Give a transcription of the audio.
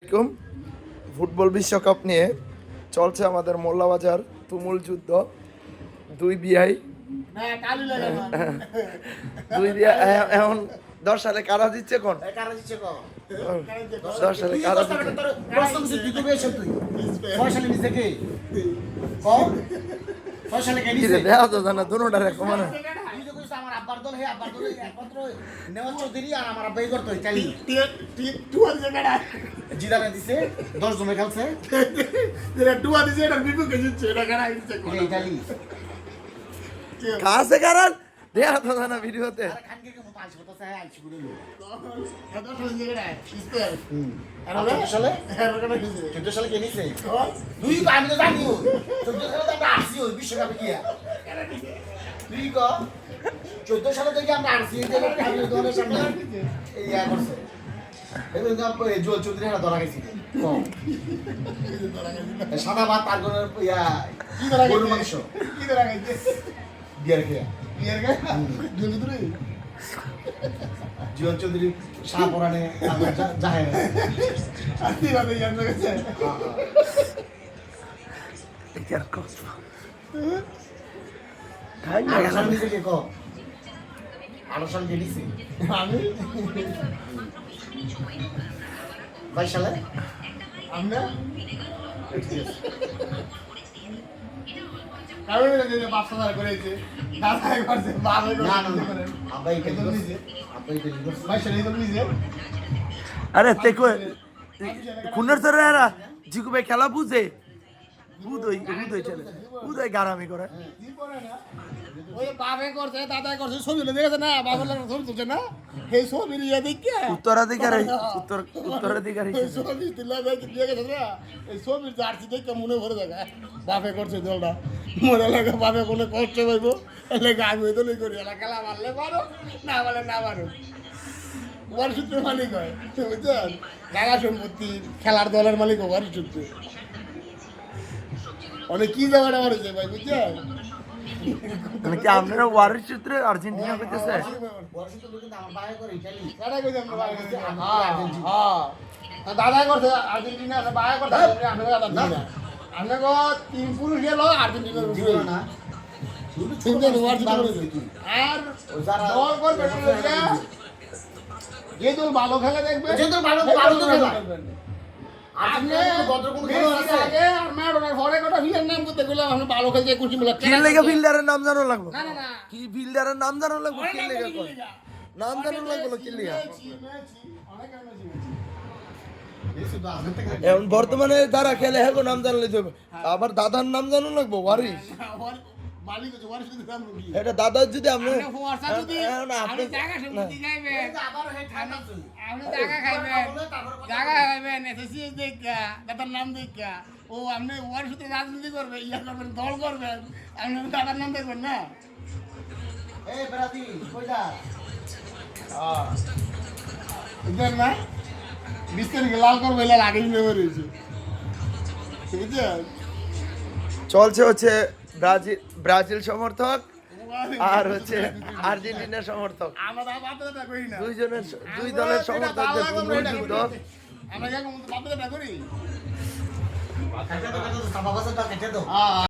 আসসালামু ফুটবল বিশ্বকাপ নিয়ে চলছে আমাদের মোল্লাবাজার তুমুল যুদ্ধ। দুই বিয়াই এখন 10 সালে কারা দিচ্ছে কোন 10 সালে কারা দিচ্ছে দেখা তো জানা দুটোটার এক মানে আমার আব্বার দল হে আব্বার দল একমাত্র নেওয়াজ চৌধুরী আর আমার আব্বাই করতো কালি জিদানে দিছে 10 জমে খেলছে যেটা ডুয়া দিছে এটা বিপক্ষে জিতছে এটা কারা দিচ্ছে এই কালি কাছে কারণ দেখা তো জানা ভিডিওতে আর খানকে কে মত আইছে কথা হ্যাঁ আইছে বলে এটা তো জায়গা ইস্তে আর 14 সালে 14 সালে কে নিছে দুই তো আমি তো জানি 14 সালে তো আমরা আসি ওই বিশ্বকাপে গিয়া তুই কো 14 সালে থেকে আমরা আসি যে আমি দলের সামনে এই ইয়া করছে এবং এই জোল চৌধুরী হারা ধরা গেছে সাদা ভাত আর কোন ইয়া কি ধরা গেছে গরুর মাংস কি ধরা গেছে বিয়ার খেয়া বিয়ের গে জলদি জীবন চৌধুরী শাহপুরানে জাহের আতি বাদে জানা গেছে আড়সাল নিচে কে কো আড়সাল কে নিচে আমি 22 সালে আমরা কারণ যে বাচ্চা ধরে করেছে দাদা করছে বাবা না না করে আব্বাই কে একদম দিছে নিজে আব্বাই কে দিছে ভাই সেটাই তো নিজে আরে তে খুনের ধরে এরা জিকু ভাই খেলা বুঝে বুধই চলে বুধই গারামি করে কি করে না ওই বাবা করছে দাদা করছে ছবি দেখেছে না বাবার লাগে ছবি তুলছে না সেই ছবি নিয়ে দেখে উত্তরাধিকারী উত্তরাধিকারী এই ছবি তুলে দেখে দিয়ে গেছে না এই ছবির জার্সি দেখে মনে ভরে দেখা বাপে করছে দলটা মনে লাগে বাপে কোনো কষ্ট পাইব এলে আমি তো নেই করি এলা খেলা মারলে পারো না বলে না পারো ওয়ার সূত্রে মালিক হয় বুঝছেন জায়গা সম্পত্তি খেলার দলের মালিক ওয়ার সূত্রে অনেক কি জায়গাটা মারেছে ভাই বুঝছেন মানে কি আপনারা ওয়ারের সূত্রে আর্জেন্টিনা করতেছে বর্ষিত লোক কিন্তু আমার বাইরে করে ইতালি দাদা কইছে আমরা বাইরে করছি দাদা করছে আর্জেন্টিনা বাইরে করছে আমরা দাদা দিই না আমরা গো তিন পুরুষ গেল আর্জেন্টিনা দিব না তিনজন ওয়ার জিতে করেছে আর দল করবে যে দল ভালো খেলে দেখবে যে দল ভালো ভালো তো খেলা আপনি ভদ্র কোন খেলা আছে আগে আর ম্যাডোনার ঘরে কটা ফিল্ডার নাম করতে গেলাম আমরা ভালো খেলতে কুচি মিলা কি লেগে ফিল্ডারের নাম জানো লাগবে না না না কি ফিল্ডারের নাম জানো লাগবে কি লেগে কয় নাম জানো লাগবে কি লেগে অনেক এই তো আগে থেকে এখন বর্তমানে যারা খেলে হ্যাঁ নাম জানলে যাবে আবার দাদার নাম জানো লাগবে ওয়ারিস মালিক আছে ওয়ার সাথে নাম কি এটা দাদার যদি আপনি আপনি ফোয়ারসা যদি আপনি জায়গা সম্পত্তি যাইবেন আবার হে ঠান্ডা চলে আপনি জায়গা খাইবেন জায়গা খাইবেন এসএসসি দেখা দাদার নাম দেখা ও আপনি ওয়ার সাথে রাজনীতি করবেন ইয়া করবেন দল করবেন আপনি দাদার নাম দেখবেন না এই ব্রাদি কই যা বুঝলেন না 20 তারিখে লাল করবে এলার আগেই নেমে রয়েছে বুঝছেন চলছে হচ্ছে ব্রাজিল সমর্থক আর হচ্ছে আর্জেন্টিনা সমর্থক আমরা বাধ্যতা করি না দুই দলের সমর্থকদের তুমুল যুদ্ধ আমরা বাধ্যতা করি কাটা তো সাবা বাসা কাটা তো